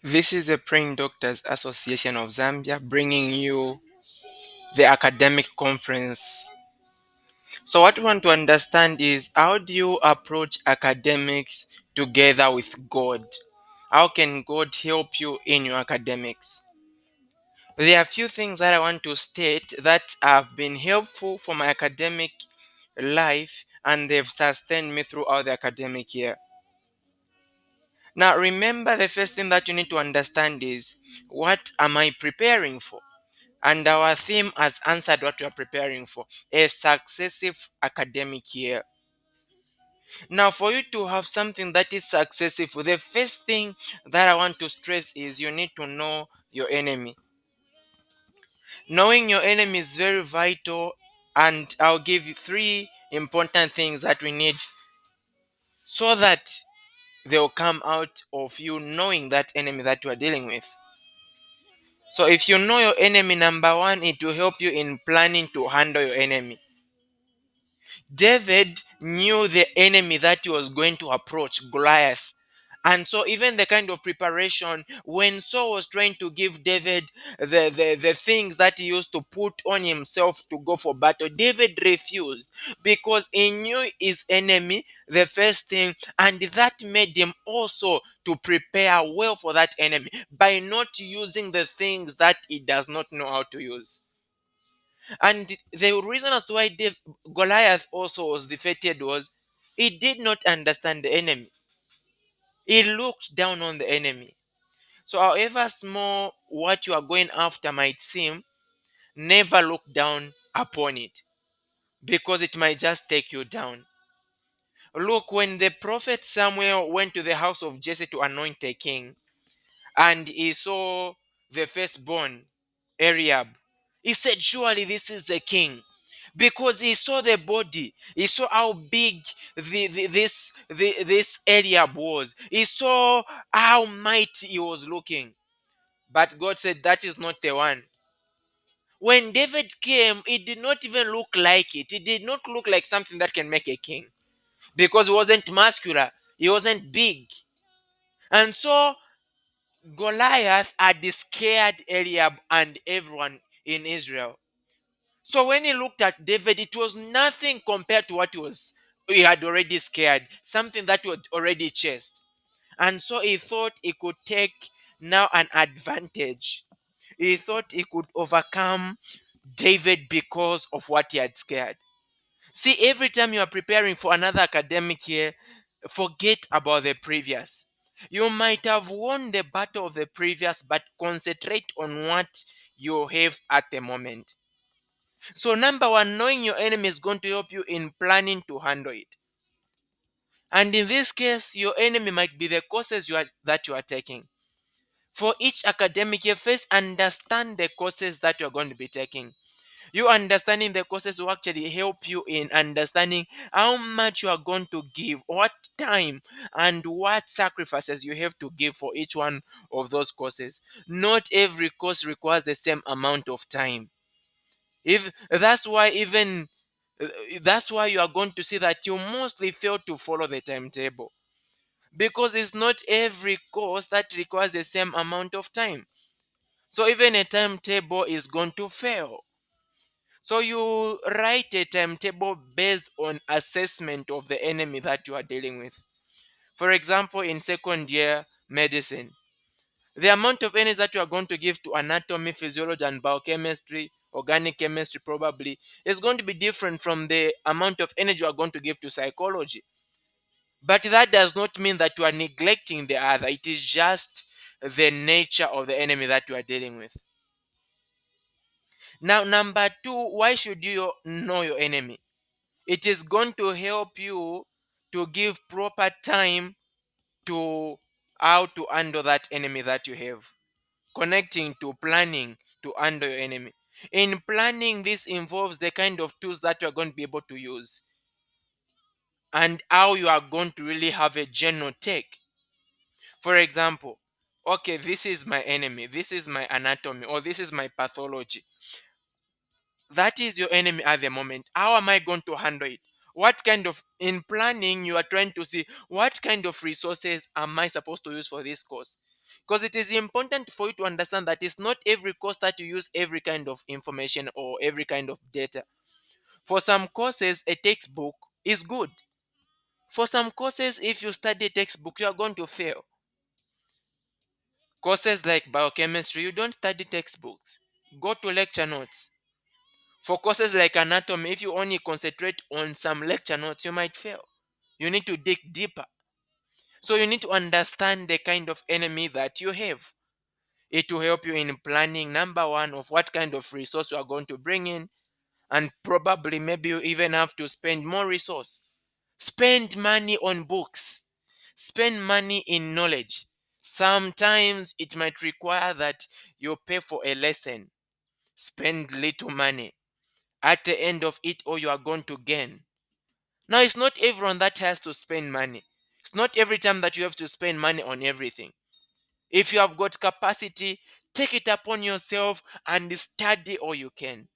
This is the Praying Doctors Association of Zambia bringing you the academic conference. So, what we want to understand is how do you approach academics together with God? How can God help you in your academics? There are a few things that I want to state that have been helpful for my academic life and they've sustained me throughout the academic year. Now, remember the first thing that you need to understand is what am I preparing for? And our theme has answered what we are preparing for, a successive academic year. Now, for you to have something that is successful, the first thing that I want to stress is you need to know your enemy. Knowing your enemy is very vital, and I'll give you three important things that we need so that they'll come out of you knowing that enemy that you are dealing with. So, if you know your enemy, number one, it will help you in planning to handle your enemy. David knew the enemy that he was going to approach, Goliath. And so, even the kind of preparation, when Saul was trying to give David the things that he used to put on himself to go for battle, David refused because he knew his enemy, the first thing, and that made him also to prepare well for that enemy by not using the things that he does not know how to use. And the reason as to why Goliath also was defeated was he did not understand the enemy. He looked down on the enemy. So, however small what you are going after might seem, never look down upon it because it might just take you down. Look, when the prophet Samuel went to the house of Jesse to anoint a king, and he saw the firstborn, Eliab, he said, surely this is the king. Because he saw the body, he saw how big this Eliab was. He saw how mighty he was looking. But God said, that is not the one. When David came, it did not even look like it. It did not look like something that can make a king. Because he wasn't muscular, he wasn't big. And so Goliath had scared Eliab and everyone in Israel. So when he looked at David, it was nothing compared to what he had already scared, something that he had already chased. And so he thought he could take now an advantage. He thought he could overcome David because of what he had scared. See, every time you are preparing for another academic year, forget about the previous. You might have won the battle of the previous, but concentrate on what you have at the moment. So, number one, knowing your enemy is going to help you in planning to handle it. And in this case, your enemy might be the courses that you are taking. For each academic year, first understand the courses that you are going to be taking. You understanding the courses will actually help you in understanding how much you are going to give, what time, and what sacrifices you have to give for each one of those courses. Not every course requires the same amount of time. If that's why even that's why you are going to see that you mostly fail to follow the timetable because it's not every course that requires the same amount of time. So even a timetable is going to fail. So you write a timetable based on assessment of the enemy that you are dealing with. For example, in second year medicine, the amount of energy that you are going to give to anatomy, physiology, and biochemistry, organic chemistry probably, is going to be different from the amount of energy you are going to give to psychology. But that does not mean that you are neglecting the other. It is just the nature of the enemy that you are dealing with. Now, number two, why should you know your enemy? It is going to help you to give proper time to how to handle that enemy that you have. Connecting to planning to handle your enemy. In planning, this involves the kind of tools that you are going to be able to use and how you are going to really have a general take. For example, okay, this is my enemy, this is my anatomy, or this is my pathology. That is your enemy at the moment. How am I going to handle it? What kind of, in planning, you are trying to see what kind of resources am I supposed to use for this course? Because it is important for you to understand that it's not every course that you use every kind of information or every kind of data. For some courses, a textbook is good. For some courses, if you study a textbook, you are going to fail. Courses like biochemistry, you don't study textbooks. Go to lecture notes. For courses like anatomy, if you only concentrate on some lecture notes, you might fail. You need to dig deeper. So you need to understand the kind of enemy that you have. It will help you in planning, number one, of what kind of resource you are going to bring in, and probably maybe you even have to spend more resource. Spend money on books. Spend money in knowledge. Sometimes it might require that you pay for a lesson. Spend little money. At the end of it, all you are going to gain. Now, it's not everyone that has to spend money. It's not every time that you have to spend money on everything. If you have got capacity, take it upon yourself and study all you can.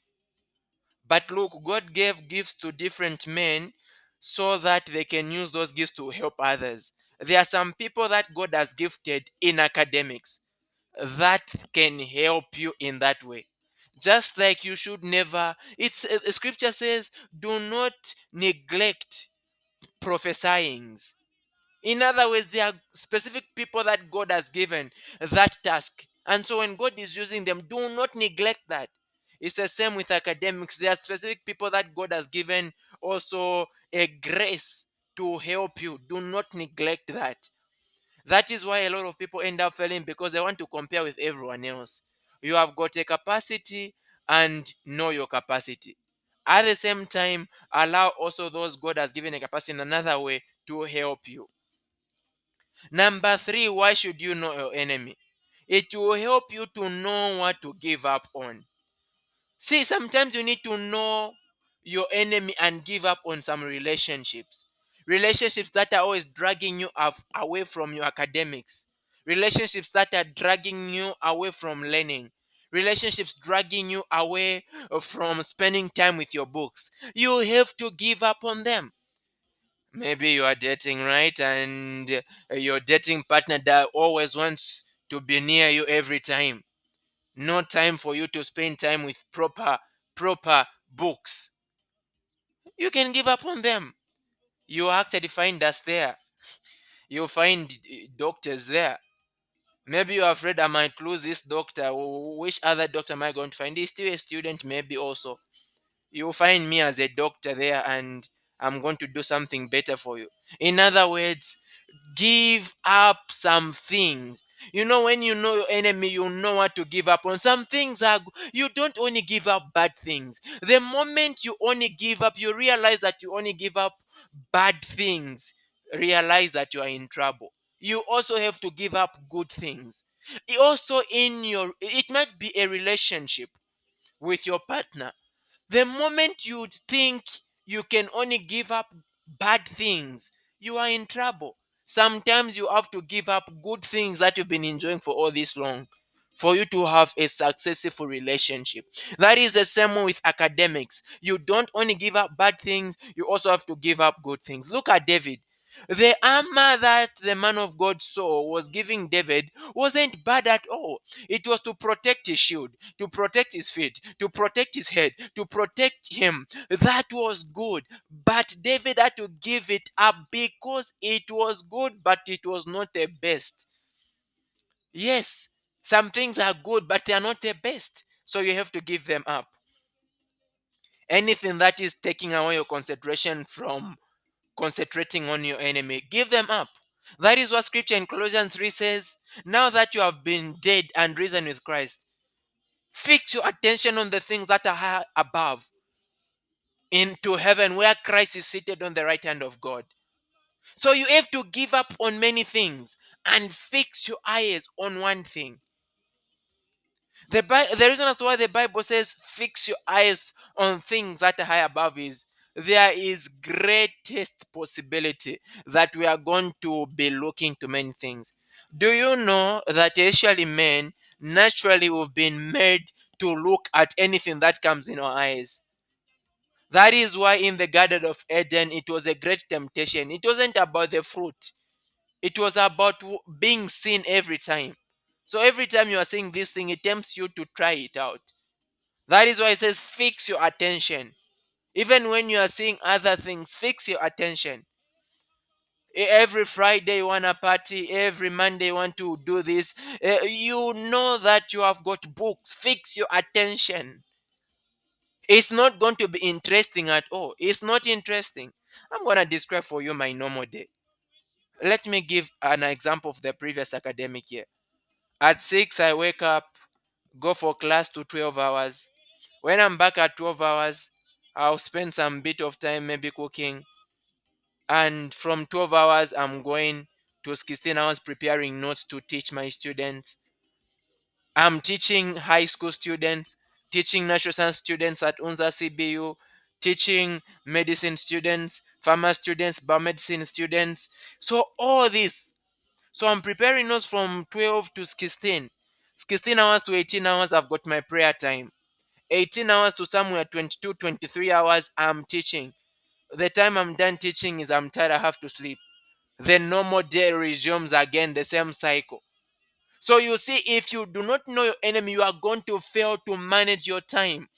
But look, God gave gifts to different men so that they can use those gifts to help others. There are some people that God has gifted in academics that can help you in that way. Just like you should never, scripture says, do not neglect prophesying. In other words, there are specific people that God has given that task. And so when God is using them, do not neglect that. It's the same with academics. There are specific people that God has given also a grace to help you. Do not neglect that. That is why a lot of people end up failing, because they want to compare with everyone else. You have got a capacity and know your capacity. At the same time, allow also those God has given a capacity in another way to help you. Number three, why should you know your enemy? It will help you to know what to give up on. See, sometimes you need to know your enemy and give up on some relationships. Relationships that are always dragging you away from your academics. Relationships that are dragging you away from learning. Relationships dragging you away from spending time with your books. You have to give up on them. Maybe you are dating, right? And your dating partner that always wants to be near you every time. No time for you to spend time with proper books. You can give up on them. You actually find us there. You find doctors there. Maybe you're afraid I might lose this doctor. Which other doctor am I going to find? He's still a student, maybe also. You'll find me as a doctor there, and I'm going to do something better for you. In other words, give up some things. You know, when you know your enemy, you know what to give up on. Some things are, you don't only give up bad things. The moment you only give up, you realize that you only give up bad things, realize that you are in trouble. You also have to give up good things. Also, it might be a relationship with your partner. The moment you think you can only give up bad things, you are in trouble. Sometimes you have to give up good things that you've been enjoying for all this long for you to have a successful relationship. That is the same with academics. You don't only give up bad things, you also have to give up good things. Look at David. The armor that the man of God saw was giving David wasn't bad at all. It was to protect his shield, to protect his feet, to protect his head, to protect him. That was good. But David had to give it up because it was good, but it was not the best. Yes, some things are good, but they are not the best. So you have to give them up. Anything that is taking away your concentration from concentrating on your enemy, give them up. That is what scripture in Colossians 3 says. Now that you have been dead and risen with Christ, fix your attention on the things that are high above, into heaven where Christ is seated on the right hand of God. So you have to give up on many things and fix your eyes on one thing. The reason as to why the Bible says fix your eyes on things that are high above is there is greatest possibility that we are going to be looking to many things. Do you know that actually men naturally we've been made to look at anything that comes in our eyes? That is why in the Garden of Eden, it was a great temptation. It wasn't about the fruit, it was about being seen every time. So every time you are seeing this thing, it tempts you to try it out. That is why it says, fix your attention. Even when you are seeing other things, fix your attention. Every Friday you want to party, every Monday you want to do this. You know that you have got books. Fix your attention. It's not going to be interesting at all. It's not interesting. I'm going to describe for you my normal day. Let me give an example of the previous academic year. At 6, I wake up, go for class to 12 hours. When I'm back at 12 hours, I'll spend some bit of time maybe cooking. And from 12 hours, I'm going to 16 hours preparing notes to teach my students. I'm teaching high school students, teaching natural science students at Unza CBU, teaching medicine students, pharma students, biomedicine students. So all this. So I'm preparing notes from 12 to 16. 16 hours to 18 hours, I've got my prayer time. 18 hours to somewhere 22, 23 hours, I'm teaching. The time I'm done teaching is I'm tired, I have to sleep. The normal day resumes again, the same cycle. So you see, if you do not know your enemy, you are going to fail to manage your time.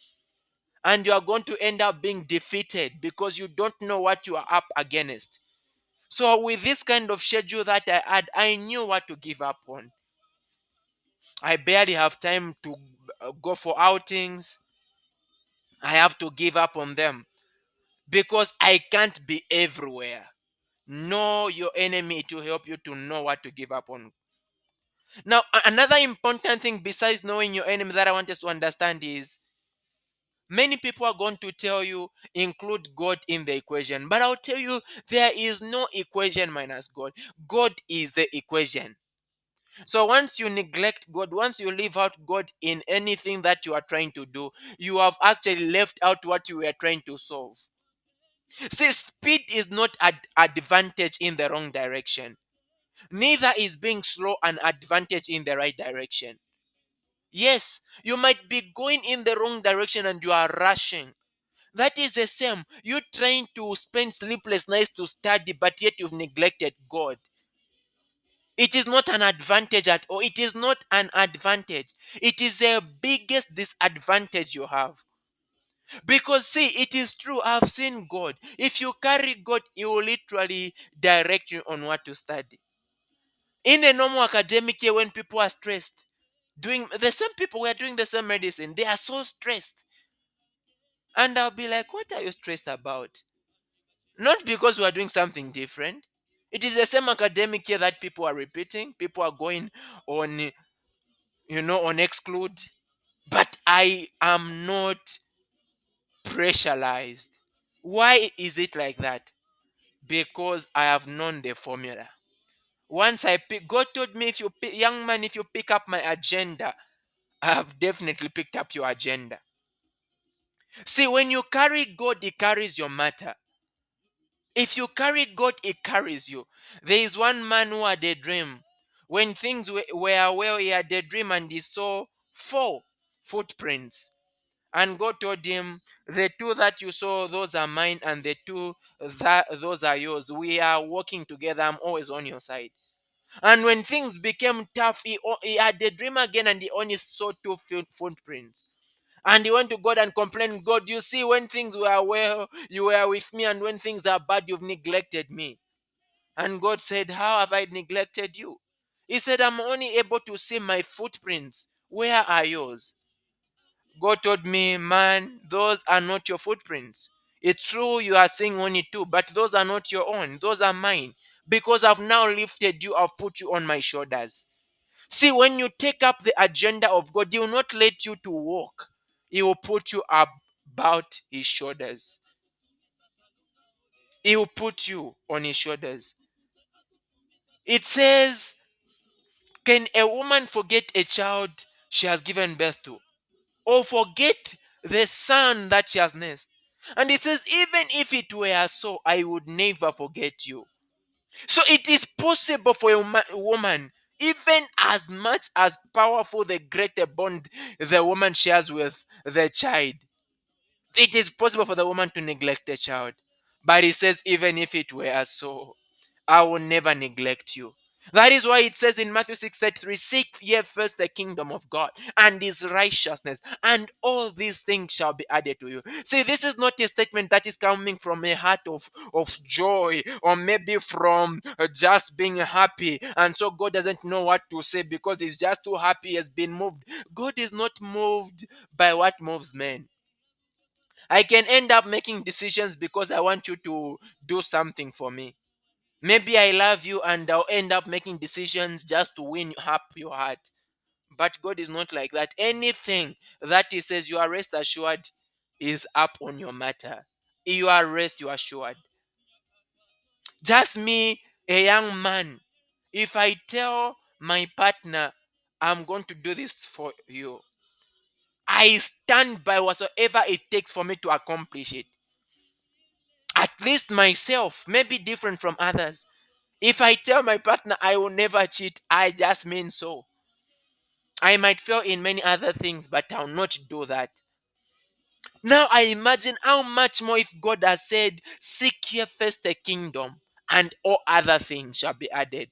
And you are going to end up being defeated because you don't know what you are up against. So with this kind of schedule that I had, I knew what to give up on. I barely have time to go for outings. I have to give up on them because I can't be everywhere. Know your enemy to help you to know what to give up on. Now, another important thing besides knowing your enemy that I want us to understand is many people are going to tell you include God in the equation. But I'll tell you there is no equation minus God. God is the equation. So once you neglect God, once you leave out God in anything that you are trying to do, you have actually left out what you were trying to solve. See, speed is not an advantage in the wrong direction. Neither is being slow an advantage in the right direction. Yes, you might be going in the wrong direction and you are rushing. That is the same. You trying to spend sleepless nights to study, but yet you've neglected God. It is not an advantage at all. It is not an advantage. It is the biggest disadvantage you have. Because see, it is true. I've seen God. If you carry God, He will literally direct you on what to study. In a normal academic year, when people are stressed, doing the same people who are doing the same medicine, they are so stressed. And I'll be like, what are you stressed about? Not because we are doing something different. It is the same academic year that people are repeating. People are going on, on exclude. But I am not pressurized. Why is it like that? Because I have known the formula. Once I pick, God told me, if you pick, young man, if you pick up my agenda, I have definitely picked up your agenda. See, when you carry God, He carries your matter. If you carry God, He carries you. There is one man who had a dream. When things were well, he had a dream and he saw four footprints. And God told him, the two that you saw, those are mine, and the two that those are yours. We are working together. I'm always on your side. And when things became tough, he had a dream again and he only saw two footprints. And he went to God and complained, God, you see, when things were well, you were with me, and when things are bad, you've neglected me. And God said, how have I neglected you? He said, I'm only able to see my footprints. Where are yours? God told me, man, those are not your footprints. It's true you are seeing only two, but those are not your own. Those are mine. Because I've now lifted you, I've put you on my shoulders. See, when you take up the agenda of God, He will not let you to walk. He will put you about His shoulders. He will put you on His shoulders. It says, can a woman forget a child she has given birth to? Or forget the son that she has nursed? And it says, even if it were so, I would never forget you. So it is possible for a woman, even as much as powerful the greater bond the woman shares with the child, It is possible for the woman to neglect a child. But he says, even if it were so, I will never neglect you. That is why it says in Matthew 6:33, seek ye first the kingdom of God and his righteousness, and all these things shall be added to you. See, this is not a statement that is coming from a heart of joy, or maybe from just being happy. And so God doesn't know what to say because he's just too happy, he has been moved. God is not moved by what moves men. I can end up making decisions because I want you to do something for me. Maybe I love you and I'll end up making decisions just to win up your heart. But God is not like that. Anything that He says, you are rest assured, is up on your matter. You are rest, you are assured. Just me, a young man, if I tell my partner, I'm going to do this for you, I stand by whatsoever it takes for me to accomplish it. At least myself, maybe different from others. If I tell my partner I will never cheat, I just mean so. I might fail in many other things, but I'll not do that. Now I imagine how much more if God has said, seek ye first the kingdom, and all other things shall be added.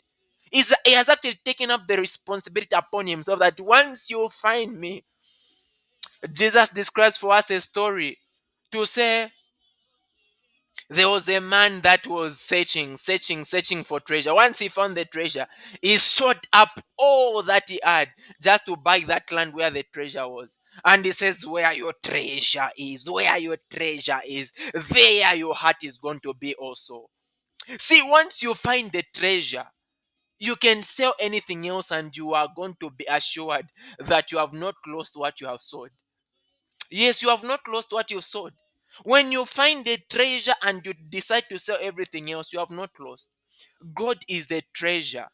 He has actually taken up the responsibility upon himself that once you find me, Jesus describes for us a story to say, there was a man that was searching for treasure. Once he found the treasure, he sold up all that he had just to buy that land where the treasure was. And he says, where your treasure is, there your heart is going to be also. See, once you find the treasure, you can sell anything else and you are going to be assured that you have not lost what you have sold. Yes, you have not lost what you've sold. When you find a treasure and you decide to sell everything else, you have not lost. God is the treasure.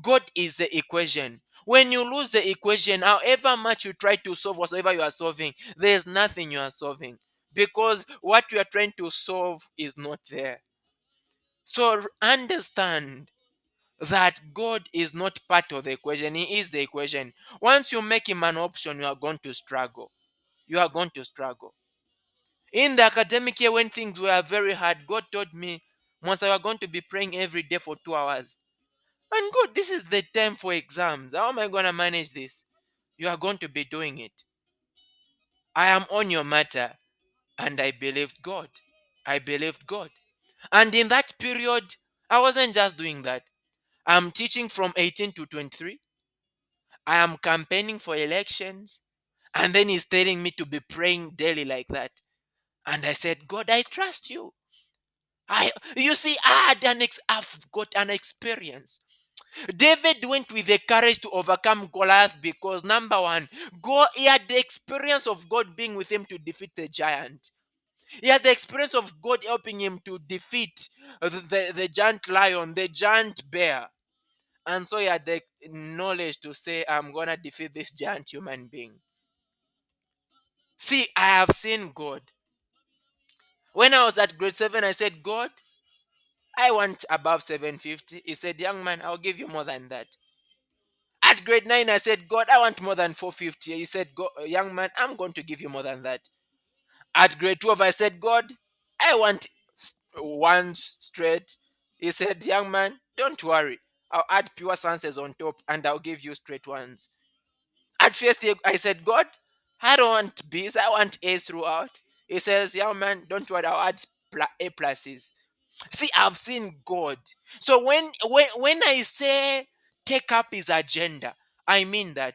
God is the equation. When you lose the equation, however much you try to solve whatever you are solving, there's nothing you are solving because what you are trying to solve is not there. So understand that God is not part of the equation, He is the equation. Once you make Him an option, you are going to struggle. You are going to struggle. In the academic year, when things were very hard, God told me, once I were going to be praying every day for 2 hours. And God, this is the time for exams. How am I going to manage this? You are going to be doing it. I am on your matter. And I believed God. I believed God. And in that period, I wasn't just doing that. I'm teaching from 18 to 23. I am campaigning for elections. And then He's telling me to be praying daily like that. And I said, God, I trust you. You see, I've got an experience. David went with the courage to overcome Goliath because number one, God, he had the experience of God being with him to defeat the giant. He had the experience of God helping him to defeat the giant lion, the giant bear. And so he had the knowledge to say, I'm gonna defeat this giant human being. See, I have seen God. When I was at grade 7, I said, God, I want above 750. He said, young man, I'll give you more than that. At grade 9, I said, God, I want more than 450. He said, young man, I'm going to give you more than that. At grade 12, I said, God, I want one straight. He said, young man, don't worry. I'll add pure sciences on top and I'll give you straight ones. At first, I said, God, I don't want B's, I want A's throughout. He says, young man, don't worry, I'll add A pluses. See, I've seen God. So when I say take up His agenda, I mean that.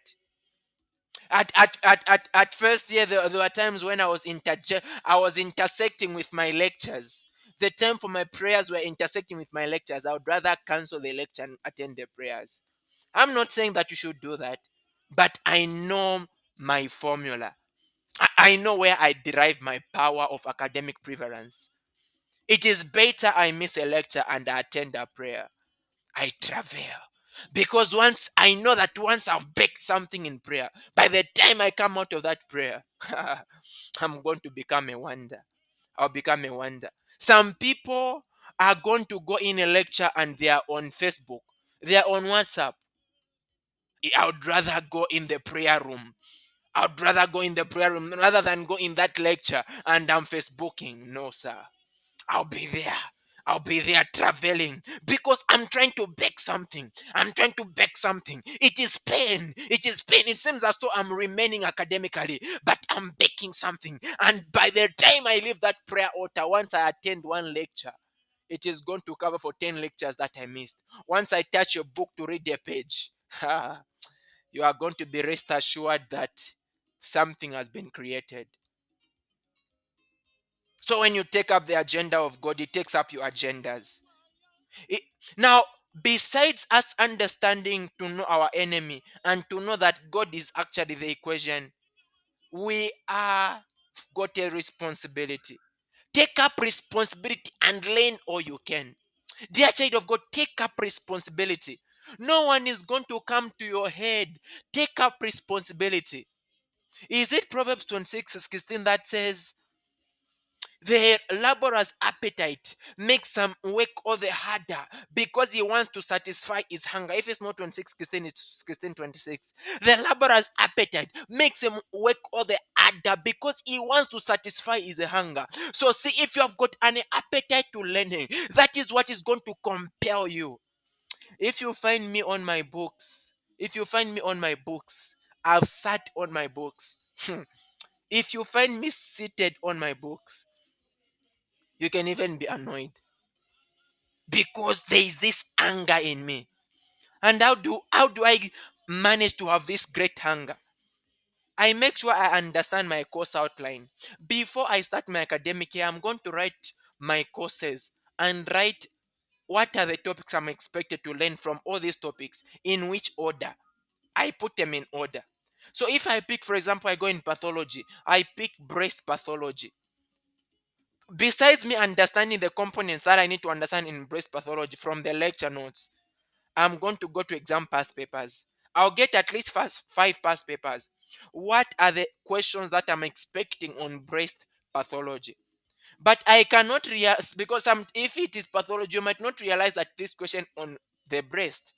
At first year, there were times when I was intersecting with my lectures. The time for my prayers were intersecting with my lectures. I would rather cancel the lecture and attend the prayers. I'm not saying that you should do that, but I know my formula. I know where I derive my power of academic prevalence. It is better I miss a lecture and I attend a prayer. I travail. Because once I've baked something in prayer, by the time I come out of that prayer, I'm going to become a wonder. I'll become a wonder. Some people are going to go in a lecture and they are on Facebook, they are on WhatsApp. I would rather go in the prayer room I'd rather go in the prayer room rather than go in that lecture and I'm Facebooking. No, sir. I'll be there. I'll be there traveling because I'm trying to bake something. I'm trying to bake something. It is pain. It is pain. It seems as though I'm remaining academically, but I'm baking something. And by the time I leave that prayer altar, once I attend one lecture, it is going to cover for 10 lectures that I missed. Once I touch a book to read a page, you are going to be rest assured that something has been created. So when you take up the agenda of God, it takes up your agendas. It- now, besides us understanding to know our enemy and to know that God is actually the equation, we are got a responsibility. Take up responsibility and learn all you can. Dear child of God, take up responsibility. No one is going to come to your head. Take up responsibility. Is it Proverbs 26:16 that says, the laborer's appetite makes him work all the harder because he wants to satisfy his hunger? If it's not 26:16, it's 16:26. The laborer's appetite makes him work all the harder because he wants to satisfy his hunger. So, see, if you have got an appetite to learning, that is what is going to compel you. If you find me on my books, if you find me on my books, I've sat on my books. If you find me seated on my books, you can even be annoyed because there is this anger in me. And how do I manage to have this great hunger? I make sure I understand my course outline. Before I start my academic year, I'm going to write my courses and write what are the topics I'm expected to learn from all these topics, in which order. I put them in order. So if I pick, for example, I go in pathology, I pick breast pathology. Besides me understanding the components that I need to understand in breast pathology from the lecture notes, I'm going to go to exam past papers. I'll get at least five past papers. What are the questions that I'm expecting on breast pathology? But I cannot realize because if it is pathology, you might not realize that this question on the breast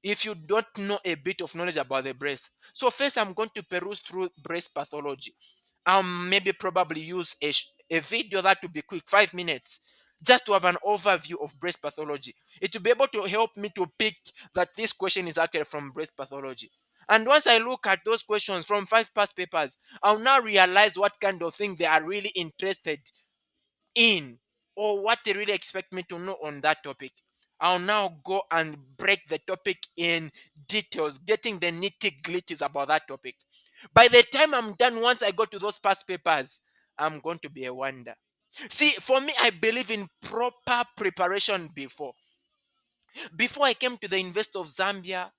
if you don't know a bit of knowledge about the breast. So first I'm going to peruse through breast pathology. Maybe probably use a video that will be quick, 5 minutes, just to have an overview of breast pathology. It will be able to help me to pick that this question is actually from breast pathology. And once I look at those questions from five past papers, I'll now realize what kind of thing they are really interested in or what they really expect me to know on that topic. I'll now go and break the topic in details, getting the nitty gritties about that topic. By the time I'm done, once I go to those past papers, I'm going to be a wonder. See, for me, I believe in proper preparation before. Before I came to the University of Zambia,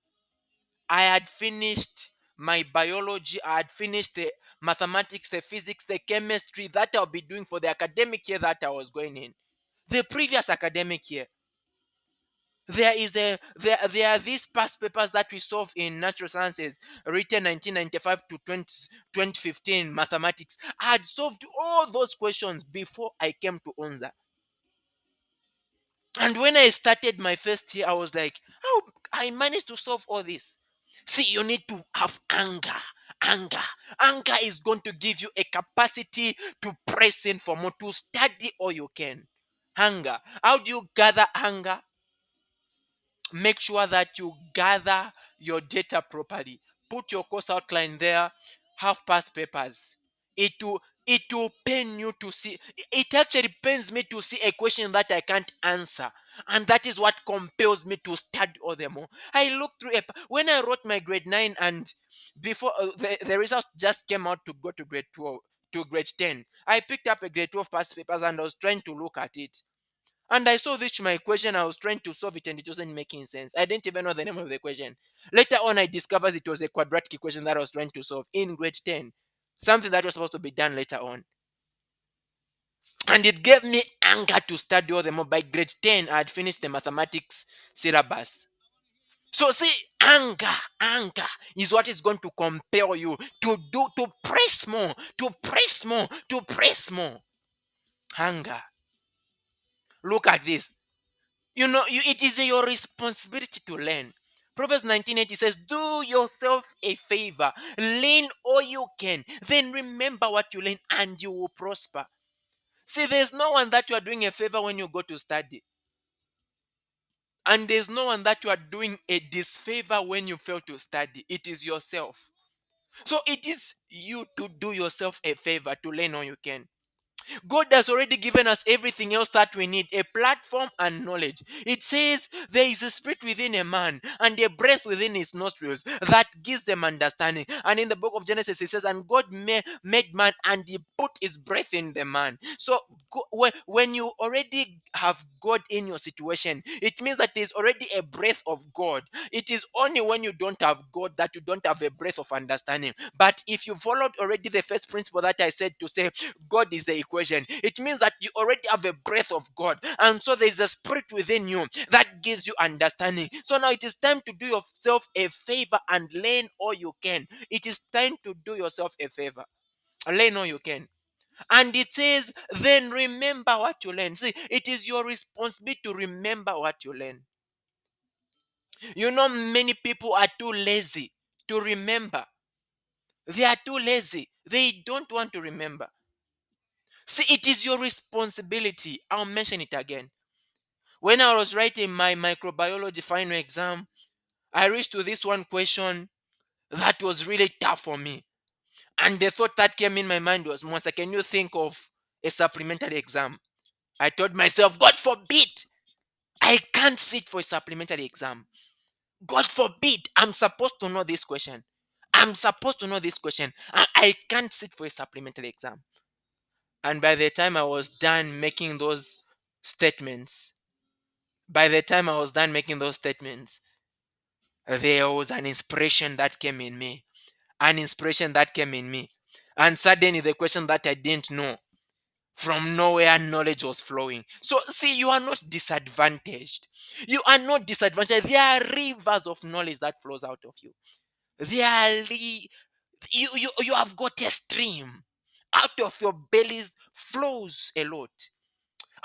I had finished my biology, I had finished the mathematics, the physics, the chemistry that I'll be doing for the academic year that I was going in. The previous academic year, there are these past papers that we solve in natural sciences, written 1995 to 2015 mathematics. I had solved all those questions before I came to Onza. And when I started my first year, I was like, how I managed to solve all this. See, you need to have anger. Anger. Anger is going to give you a capacity to press in for more, to study all you can. Anger. How do you gather anger? Make sure that you gather your data properly. Put your course outline there. Have past papers. It will pain you to see. It actually pains me to see a question that I can't answer, and that is what compels me to study all the more. I look through when I wrote my grade 9, and before the results just came out to go to grade 12 to grade 10. I picked up a grade 12 past papers and I was trying to look at it. And I saw this my question. I was trying to solve it and it wasn't making sense. I didn't even know the name of the question. Later on, I discovered it was a quadratic equation that I was trying to solve in grade 10. Something that was supposed to be done later on. And it gave me anger to study all the more. By grade 10, I had finished the mathematics syllabus. So see, anger is what is going to compel you to press more, to press more, to press more. Anger. Look at this. It is your responsibility to learn. Proverbs 19:80 says, do yourself a favor, learn all you can, then remember what you learn and you will prosper. See, there's no one that you are doing a favor when you go to study. And there's no one that you are doing a disfavor when you fail to study. It is yourself. So it is you to do yourself a favor to learn all you can. God has already given us everything else that we need, a platform and knowledge. It says there is a spirit within a man and a breath within his nostrils that gives them understanding. And in the book of Genesis, it says, and God made man and he put his breath in the man. So when you already have God in your situation, it means that there's already a breath of God. It is only when you don't have God that you don't have a breath of understanding. But if you followed already the first principle that I said, to say God is the equation, it means that you already have a breath of God. And so there's a spirit within you that gives you understanding. So now it is time to do yourself a favor and learn all you can. It is time to do yourself a favor. Learn all you can. And it says, then remember what you learn. See, it is your responsibility to remember what you learn. You know, many people are too lazy to remember. They are too lazy. They don't want to remember. See, it is your responsibility. I'll mention it again. When I was writing my microbiology final exam, I reached to this one question that was really tough for me. And the thought that came in my mind was, Monster, can you think of a supplementary exam? I told myself, God forbid, I can't sit for a supplementary exam. God forbid, I'm supposed to know this question. I'm supposed to know this question. I can't sit for a supplementary exam. And by the time I was done making those statements, by the time I was done making those statements, there was an inspiration that came in me. An inspiration that came in me. And suddenly the question that I didn't know, from nowhere knowledge was flowing. So see, you are not disadvantaged. You are not disadvantaged. There are rivers of knowledge that flows out of you. There are you have got a stream. Out of your bellies flows a lot.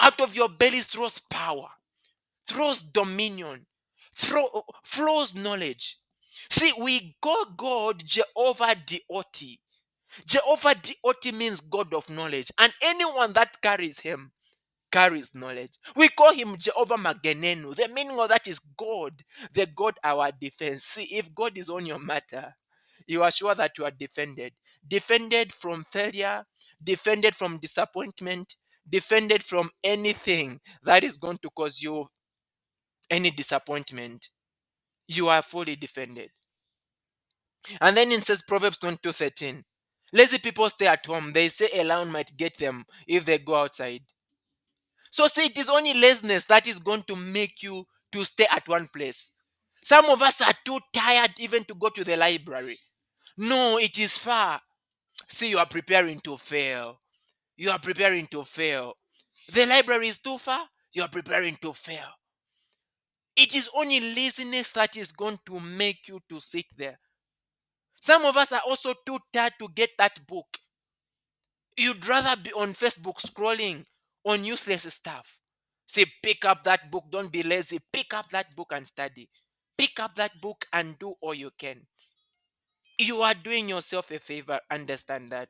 Out of your bellies flows power, flows dominion, flows knowledge. See, we call God Jehovah Deoti. Jehovah Deoti means God of knowledge, and anyone that carries him carries knowledge. We call him Jehovah Magenenu. The meaning of that is God, the God our defense. See, if God is on your matter, you are sure that you are defended. Defended from failure, defended from disappointment, defended from anything that is going to cause you any disappointment. You are fully defended. And then it says Proverbs 22:13. Lazy people stay at home. They say a lion might get them if they go outside. So see, it is only laziness that is going to make you to stay at one place. Some of us are too tired even to go to the library. No, it is far. See, you are preparing to fail. You are preparing to fail. The library is too far. You are preparing to fail. It is only laziness that is going to make you to sit there. Some of us are also too tired to get that book. You'd rather be on Facebook scrolling on useless stuff. Say, pick up that book. Don't be lazy. Pick up that book and study. Pick up that book and do all you can. You are doing yourself a favor. Understand that.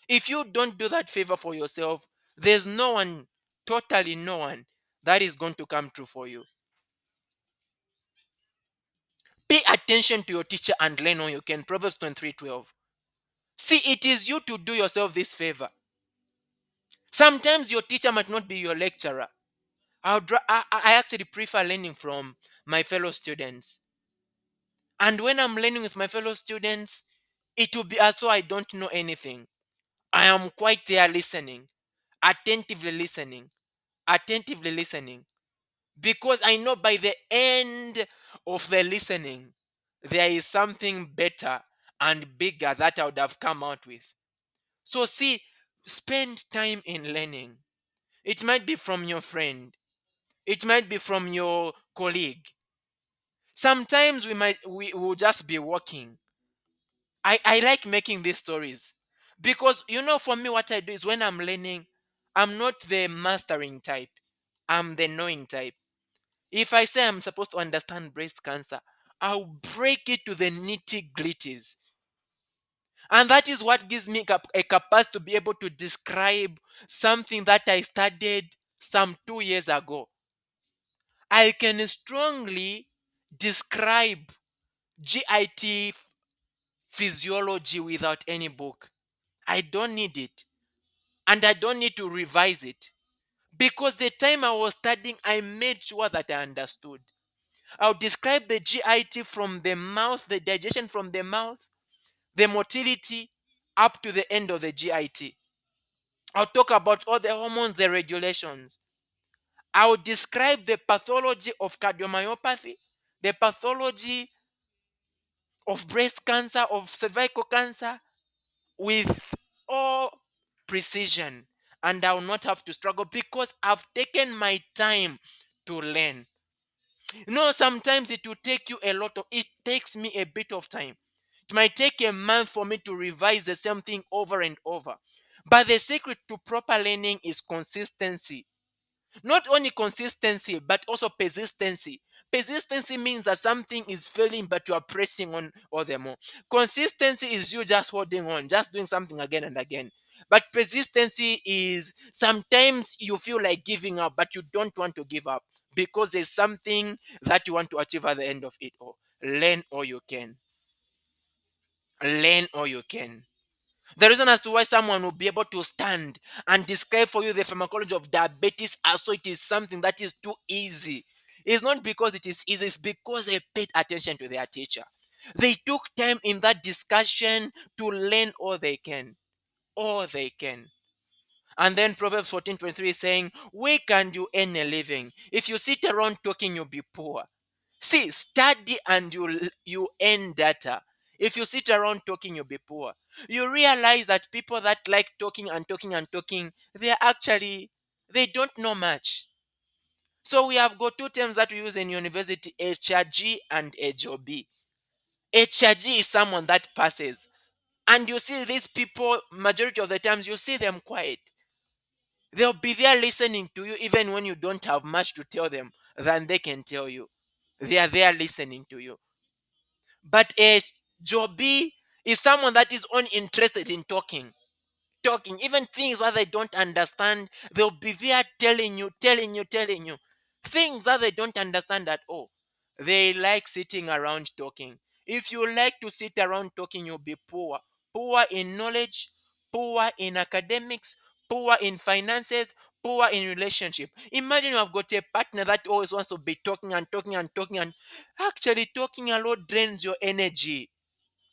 If you don't do that favor for yourself, there's no one, totally no one, that is going to come true for you. Pay attention to your teacher and learn all you can. Proverbs 23:12. See, it is you to do yourself this favor. Sometimes your teacher might not be your lecturer. I actually prefer learning from my fellow students. And when I'm learning with my fellow students, it will be as though I don't know anything. I am quite there listening, attentively listening, attentively listening. Because I know by the end of the listening, there is something better and bigger that I would have come out with. So, see, spend time in learning. It might be from your friend, it might be from your colleague. Sometimes we will just be walking. I like making these stories because for me what I do is when I'm learning, I'm not the mastering type. I'm the knowing type. If I say I'm supposed to understand breast cancer, I'll break it to the nitty gritties. And that is what gives me a capacity to be able to describe something that I studied some 2 years ago. I can strongly describe GIT physiology without any book. I don't need it. And I don't need to revise it. Because the time I was studying, I made sure that I understood. I'll describe the GIT from the mouth, the digestion from the mouth, the motility up to the end of the GIT. I'll talk about all the hormones, the regulations. I'll describe the pathology of cardiomyopathy, the pathology of breast cancer, of cervical cancer, with all precision. And I will not have to struggle because I've taken my time to learn. Sometimes it will take you a lot of, it takes me a bit of time. It might take a month for me to revise the same thing over and over. But the secret to proper learning is consistency. Not only consistency, but also persistency. Persistency means that something is failing, but you are pressing on all the more. Consistency is you just holding on, just doing something again and again. But persistency is sometimes you feel like giving up, but you don't want to give up because there's something that you want to achieve at the end of it all. Learn all you can. Learn all you can. The reason as to why someone will be able to stand and describe for you the pharmacology of diabetes as though it is something that is too easy. It's not because it is easy, it's because they paid attention to their teacher. They took time in that discussion to learn all they can. All they can. And then Proverbs 14:23 is saying, where can you earn a living? If you sit around talking, you'll be poor. See, study and you earn data. If you sit around talking, you'll be poor. You realize that people that like talking and talking and talking, they don't know much. So we have got two terms that we use in university, HRG and HOB. HRG is someone that passes. And you see these people, majority of the times, you see them quiet. They'll be there listening to you even when you don't have much to tell them than they can tell you. They are there listening to you. But a Joby is someone that is uninterested in talking, even things that they don't understand. They'll be there telling you things that they don't understand at all. They like sitting around talking. If you like to sit around talking, you'll be poor. Poor in knowledge, poor in academics, poor in finances, poor in relationship. Imagine you have got a partner that always wants to be talking and talking and talking, and actually talking a lot drains your energy.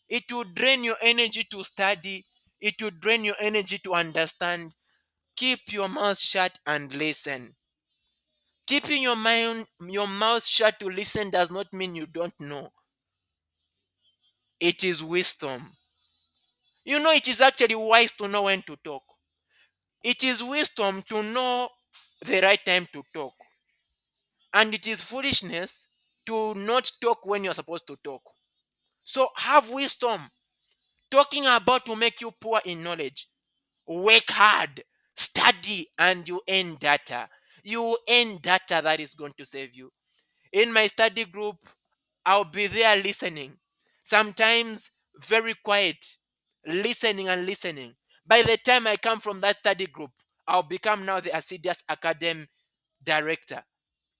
It will drain your energy to study. It will drain your energy to understand. Keep your mouth shut and listen. Keeping your mouth shut to listen does not mean you don't know. It is wisdom. It is actually wise to know when to talk. It is wisdom to know the right time to talk. And it is foolishness to not talk when you're supposed to talk. So have wisdom. Talking about will make you poor in knowledge. Work hard, study, and you earn data. You earn data that is going to save you. In my study group, I'll be there listening. Sometimes very quiet, listening and listening. By the time I come from that study group, I'll become now the assiduous academic director,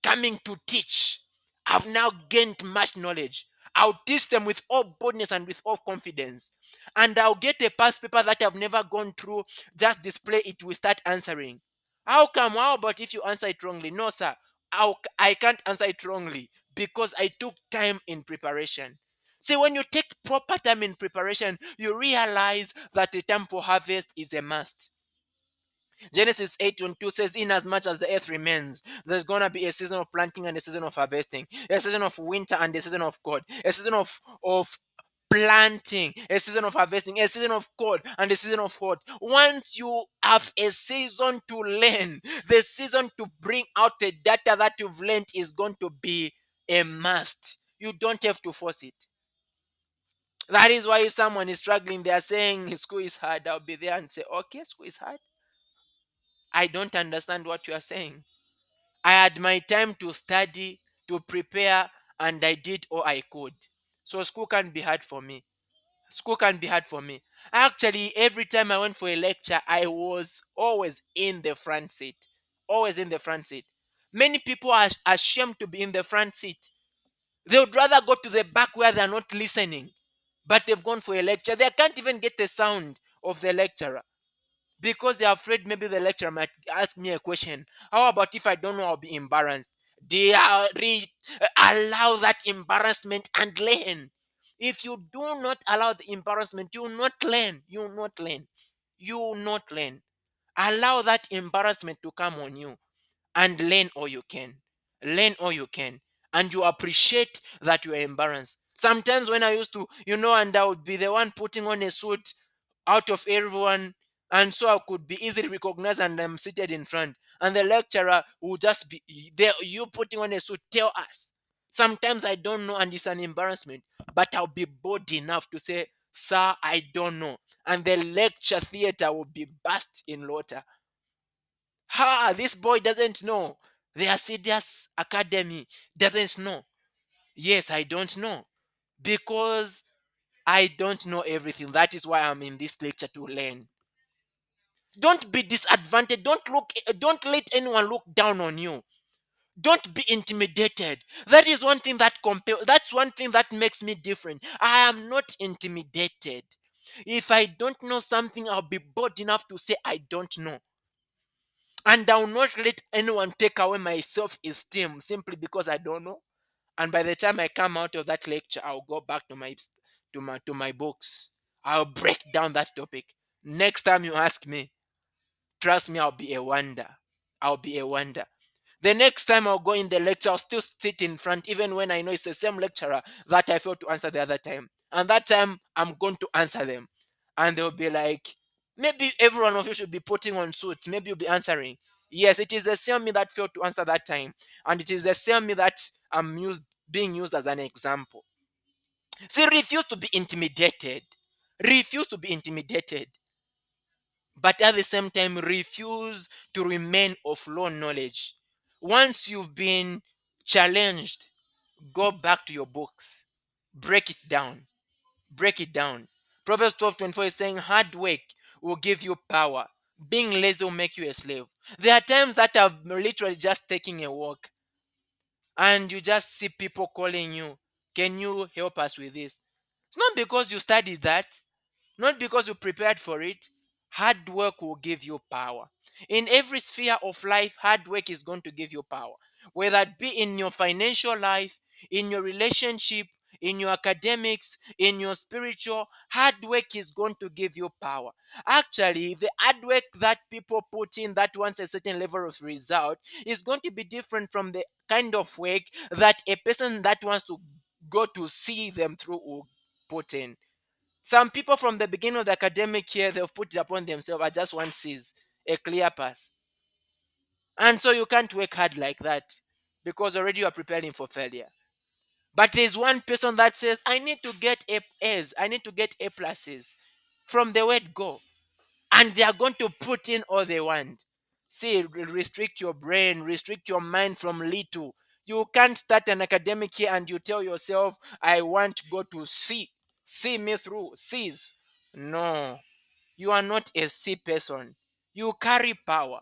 coming to teach. I've now gained much knowledge. I'll teach them with all boldness and with all confidence. And I'll get a past paper that I've never gone through, just display it, we start answering. How come? How about if you answer it wrongly? No, sir. I can't answer it wrongly because I took time in preparation. See, when you take proper time in preparation, you realize that the time for harvest is a must. Genesis 8:2 says, in as much as the earth remains, there's gonna be a season of planting and a season of harvesting, a season of winter and a season of cold, a season of planting, a season of harvesting, a season of cold, and a season of hot. Once you have a season to learn, the season to bring out the data that you've learned is going to be a must. You don't have to force it. That is why if someone is struggling, they are saying school is hard, I'll be there and say, okay, school is hard. I don't understand what you are saying. I had my time to study, to prepare, and I did all I could. So school can be hard for me. School can be hard for me. Actually, every time I went for a lecture, I was always in the front seat. Always in the front seat. Many people are ashamed to be in the front seat. They would rather go to the back where they're not listening. But they've gone for a lecture. They can't even get the sound of the lecturer because they're afraid maybe the lecturer might ask me a question. How about if I don't know, I'll be embarrassed? They are allow that embarrassment and learn. If you do not allow the embarrassment, you will not learn. You will not learn. You will not learn. Allow that embarrassment to come on you and learn all you can. Learn all you can. And you appreciate that you are embarrassed. Sometimes when I used to, and I would be the one putting on a suit out of everyone, and so I could be easily recognized and I'm seated in front. And the lecturer will just be there, you putting on a suit, tell us. Sometimes I don't know and it's an embarrassment, but I'll be bold enough to say, sir, I don't know. And the lecture theater will be burst in laughter. Ha, this boy doesn't know. The Assiduous Academy doesn't know. Yes, I don't know. Because I don't know everything. That is why I'm in this lecture to learn. Don't be disadvantaged. Don't let anyone look down on you. Don't be intimidated. That is one thing that's one thing that makes me different. I am not intimidated. If I don't know something, I'll be bold enough to say I don't know. And I will not let anyone take away my self-esteem simply because I don't know. And by the time I come out of that lecture, I'll go back to my books. I'll break down that topic. Next time you ask me, trust me, I'll be a wonder. I'll be a wonder. The next time I'll go in the lecture, I'll still sit in front, even when I know it's the same lecturer that I failed to answer the other time. And that time, I'm going to answer them. And they'll be like, maybe every one of you should be putting on suits. Maybe you'll be answering. Yes, it is the same me that failed to answer that time. And it is the same me that being used as an example. See, refuse to be intimidated. Refuse to be intimidated. But at the same time, refuse to remain of low knowledge. Once you've been challenged, go back to your books, break it down, break it down. Proverbs 12:24 is saying, hard work will give you power. Being lazy will make you a slave. There are times that I've literally just taking a walk and you just see people calling you, can you help us with this? It's not because you studied that, not because you prepared for it. Hard work will give you power. In every sphere of life, hard work is going to give you power. Whether it be in your financial life, in your relationship, in your academics, in your spiritual, hard work is going to give you power. Actually, the hard work that people put in that wants a certain level of result is going to be different from the kind of work that a person that wants to go to see them through will put in. Some people from the beginning of the academic year, they've put it upon themselves. I just want C's, a clear pass. And so you can't work hard like that because already you are preparing for failure. But there's one person that says, I need to get A's, I need to get A pluses from the word go. And they are going to put in all they want. See, restrict your brain, restrict your mind from little. You can't start an academic year and you tell yourself, I want to go to C. See me through. C's. No, you are not a C person. You carry power.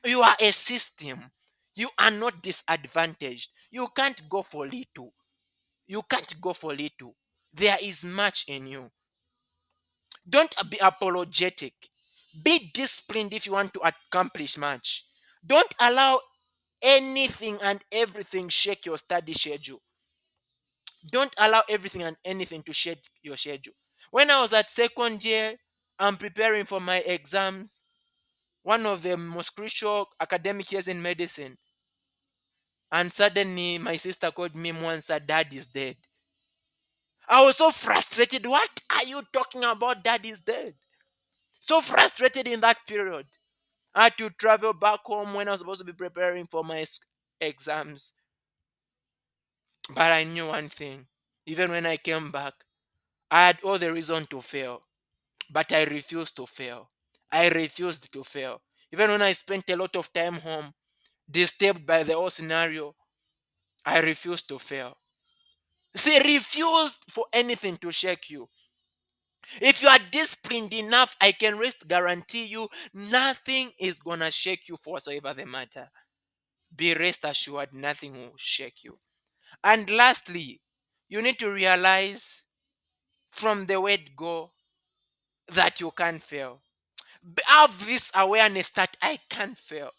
You are a system. You are not disadvantaged. You can't go for little. You can't go for little. There is much in you. Don't be apologetic. Be disciplined if you want to accomplish much. Don't allow anything and everything shake your study schedule. Don't allow everything and anything to shake your schedule. When I was at second year, I'm preparing for my exams, one of the most crucial academic years in medicine. And suddenly my sister called me once, her dad is dead. I was so frustrated. What are you talking about? Dad is dead. So frustrated in that period. I had to travel back home when I was supposed to be preparing for my exams. But I knew one thing. Even when I came back, I had all the reason to fail. But I refused to fail. I refused to fail. Even when I spent a lot of time home, disturbed by the whole scenario, I refused to fail. See, refuse for anything to shake you. If you are disciplined enough, I can rest guarantee you nothing is gonna shake you for whatsoever the matter. Be rest assured, nothing will shake you. And lastly, you need to realize from the word go that you can't fail. Have this awareness that I can't fail.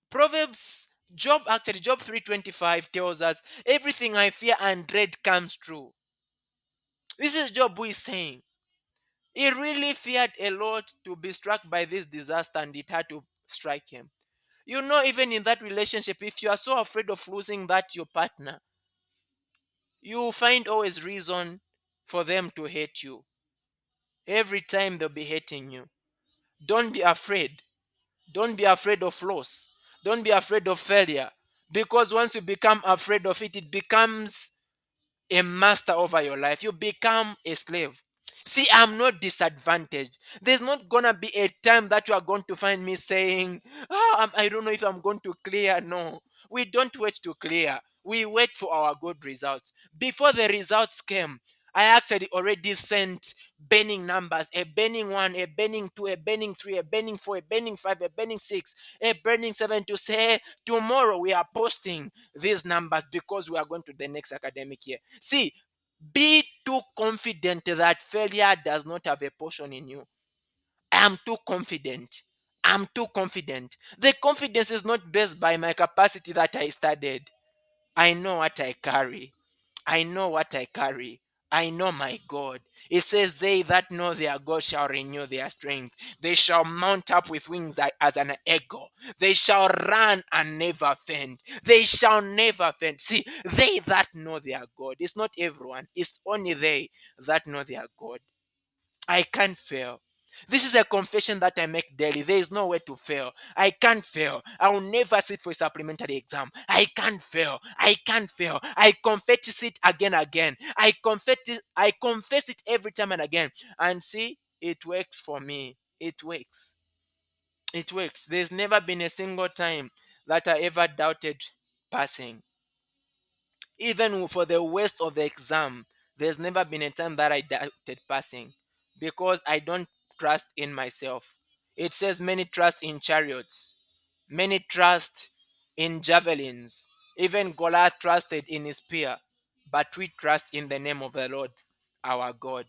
Proverbs, Job 3:25 tells us everything I fear and dread comes true. This is Job who is saying he really feared a lot to be struck by this disaster and it had to strike him. You know, even in that relationship, if you are so afraid of losing that your partner, you find always reason for them to hate you. Every time they'll be hating you. Don't be afraid. Don't be afraid of loss. Don't be afraid of failure. Because once you become afraid of it, it becomes a master over your life. You become a slave. See, I'm not disadvantaged. There's not gonna be a time that you are going to find me saying, I don't know if I'm going to clear. No, we don't wait to clear. We wait for our good results. Before the results came, I actually already sent burning numbers, a burning one, a burning two, a burning three, a burning four, a burning five, a burning six, a burning seven to say, tomorrow we are posting these numbers because we are going to the next academic year. See, be too confident that failure does not have a portion in you. I am too confident. I'm too confident. The confidence is not based by my capacity that I studied. I know what I carry. I know what I carry. I know my God. It says, they that know their God shall renew their strength. They shall mount up with wings as an eagle. They shall run and never faint. They shall never faint. See, they that know their God. It's not everyone, it's only they that know their God. I can't fail. This is a confession that I make daily. There is no way to fail. I can't fail. I will never sit for a supplementary exam. I can't fail. I can't fail. I confess it again. I confess it every time and again. And see, it works for me. It works. It works. There's never been a single time that I ever doubted passing. Even for the worst of the exam, there's never been a time that I doubted passing because I don't trust in myself. It says many trust in chariots, many trust in javelins. Even Goliath trusted in his spear, but we trust in the name of the Lord our God.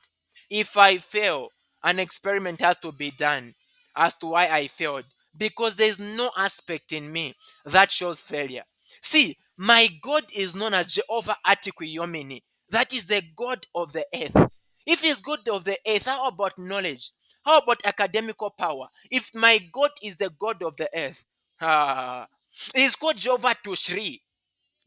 If I fail, an experiment has to be done as to why I failed because there's no aspect in me that shows failure. See, my God is known as Jehovah Atikwiyomini. That is the God of the earth. If he's God of the earth, how about knowledge? How about academical power? If my God is the God of the earth, ah, he's called Jehovah Tushri.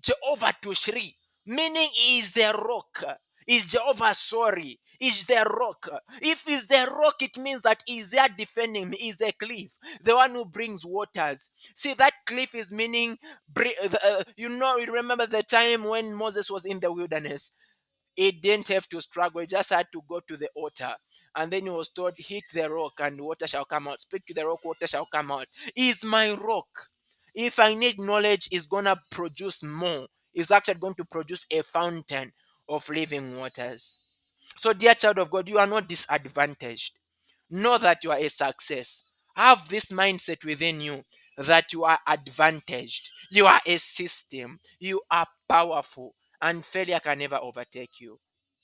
Jehovah Tushri, meaning he is the rock. Is Jehovah sorry? Is the rock. If he's the rock, it means that he's there defending me. Is the cliff, the one who brings waters. See, that cliff is meaning, you remember the time when Moses was in the wilderness? He didn't have to struggle. He just had to go to the altar. And then he was told, hit the rock and water shall come out. Speak to the rock, water shall come out. He's my rock. If I need knowledge, it's going to produce more. It's actually going to produce a fountain of living waters. So, dear child of God, you are not disadvantaged. Know that you are a success. Have this mindset within you that you are advantaged. You are a system. You are powerful. And failure can never overtake you.